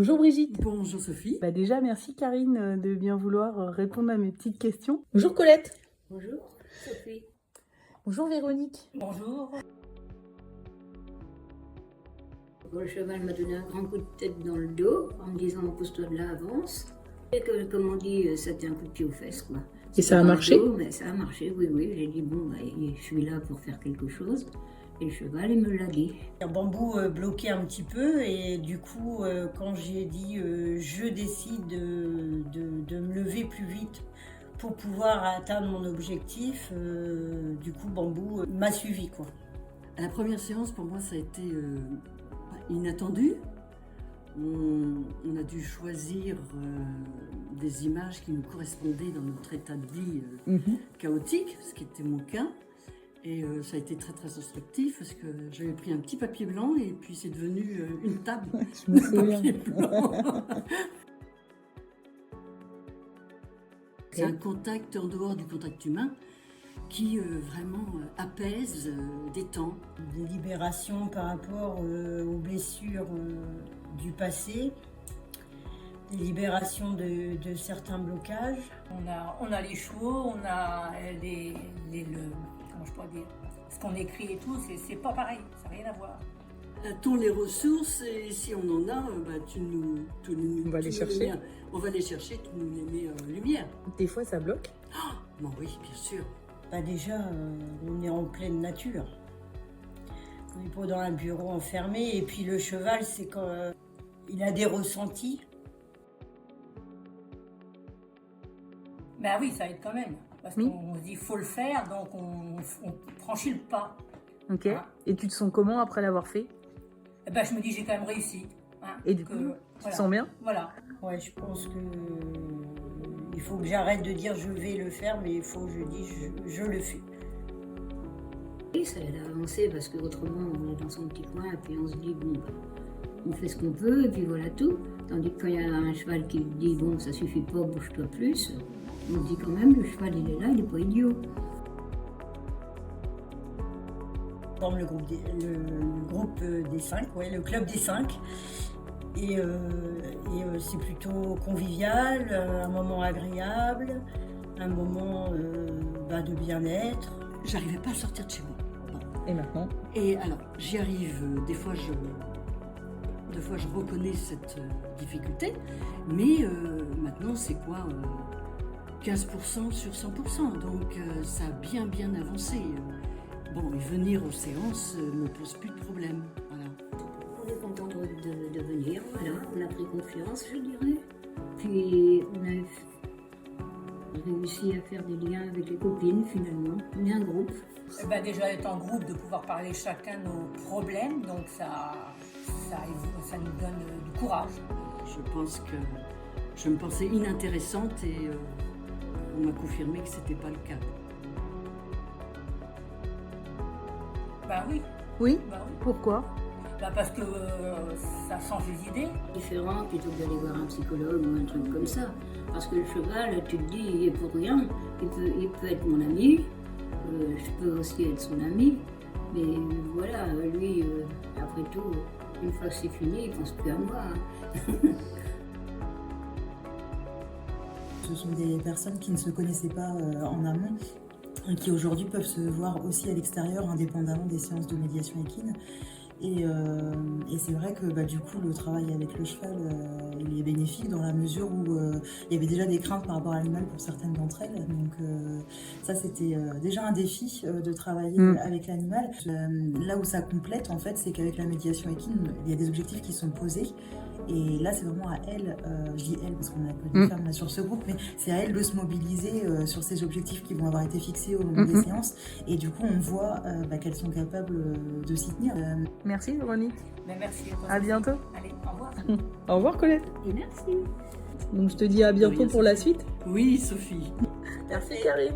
Bonjour Brigitte. Bonjour Sophie. Déjà, merci Karine de bien vouloir répondre à mes petites questions. Bonjour Colette. Bonjour Sophie. Bonjour Véronique. Bonjour. Le cheval m'a donné un grand coup de tête dans le dos en me disant pousse-toi de là, avance. Et que, comme on dit, c'était un coup de pied aux fesses quoi. Et ça a marché? Mais ça a marché, oui. J'ai dit bon, je suis là pour faire quelque chose. Et le cheval, il me l'a dit. Un bambou bloqué un petit peu et du coup, quand j'ai dit je décide de me lever plus vite pour pouvoir atteindre mon objectif, du coup, bambou m'a suivi quoi. La première séance pour moi ça a été inattendu. On a dû choisir des images qui nous correspondaient dans notre état de vie chaotique, ce qui était mon cas. Et ça a été très très instructif parce que j'avais pris un petit papier blanc et puis c'est devenu une table de papier blanc. C'est un contact en dehors du contact humain qui vraiment apaise, détend. Des libérations par rapport aux blessures du passé, des libérations de certains blocages. On a les chevaux, on a comment je pourrais dire, ce qu'on écrit et tout, c'est pas pareil, ça n'a rien à voir. A-t-on les ressources et si on en a, On va les chercher. On va les chercher, tu nous les mets en lumière. Des fois ça bloque. Bon oui, bien sûr. Déjà, on est en pleine nature. On n'est pas dans un bureau enfermé. Et puis le cheval, c'est quand il a des ressentis. Ben oui, ça aide quand même. Parce qu'on se dit faut le faire, donc on franchit le pas. Ok. Hein? Et tu te sens comment après l'avoir fait? Je me dis j'ai quand même réussi. Hein, et du coup, tu te sens bien? Voilà. Ouais, je pense que il faut que j'arrête de dire je vais le faire, mais il faut que je dise je le fais. Oui, ça aide à avancer parce qu'autrement on est dans son petit coin et puis on se dit bon, on fait ce qu'on peut et puis voilà tout. Tandis que quand il y a un cheval qui dit bon ça suffit pas, bouge-toi plus, on se dit quand même le cheval il est là, il n'est pas idiot. Dans le groupe des 5, ouais, le club des 5. Et c'est plutôt convivial, un moment agréable, un moment de bien-être. J'arrivais pas à sortir de chez moi. Bon. Et maintenant? Et alors, j'y arrive. Des fois, je reconnais cette difficulté. Mais maintenant, c'est quoi 15% sur 100%. Donc, ça a bien avancé. Bon, et venir aux séances ne pose plus de problème. Voilà. On est content de venir, voilà. On a pris confiance, je dirais. Puis on a réussi à faire des liens avec les copines finalement. On est un groupe. Déjà être en groupe, de pouvoir parler chacun nos problèmes, donc ça nous donne du courage. Je pense que je me pensais inintéressante et on m'a confirmé que c'était pas le cas. Oui. Oui? Oui. Pourquoi? Parce que ça change les idées. Différent plutôt que d'aller voir un psychologue ou un truc comme ça. Parce que le cheval, tu te dis, il est pour rien. Il peut être mon ami, je peux aussi être son ami. Mais voilà, lui, après tout, une fois que c'est fini, il pense plus à moi. Ce sont des personnes qui ne se connaissaient pas en amont, qui aujourd'hui peuvent se voir aussi à l'extérieur, indépendamment des séances de médiation équine. Et c'est vrai que du coup, le travail avec le cheval, il est bénéfique dans la mesure où il y avait déjà des craintes par rapport à l'animal pour certaines d'entre elles. Donc ça, c'était déjà un défi de travailler avec l'animal. Là où ça complète, en fait, c'est qu'avec la médiation équine, il y a des objectifs qui sont posés. Et là, c'est vraiment à elle, je dis elle parce qu'on a peu de femmes sur ce groupe, mais c'est à elle de se mobiliser sur ces objectifs qui vont avoir été fixés au long des séances. Et du coup, on voit qu'elles sont capables de s'y tenir. Merci Véronique. Merci à toi. À bientôt. Allez, au revoir. Au revoir Colette. Et merci. Donc je te dis à bientôt pour la suite. Oui, Sophie. Merci Karine.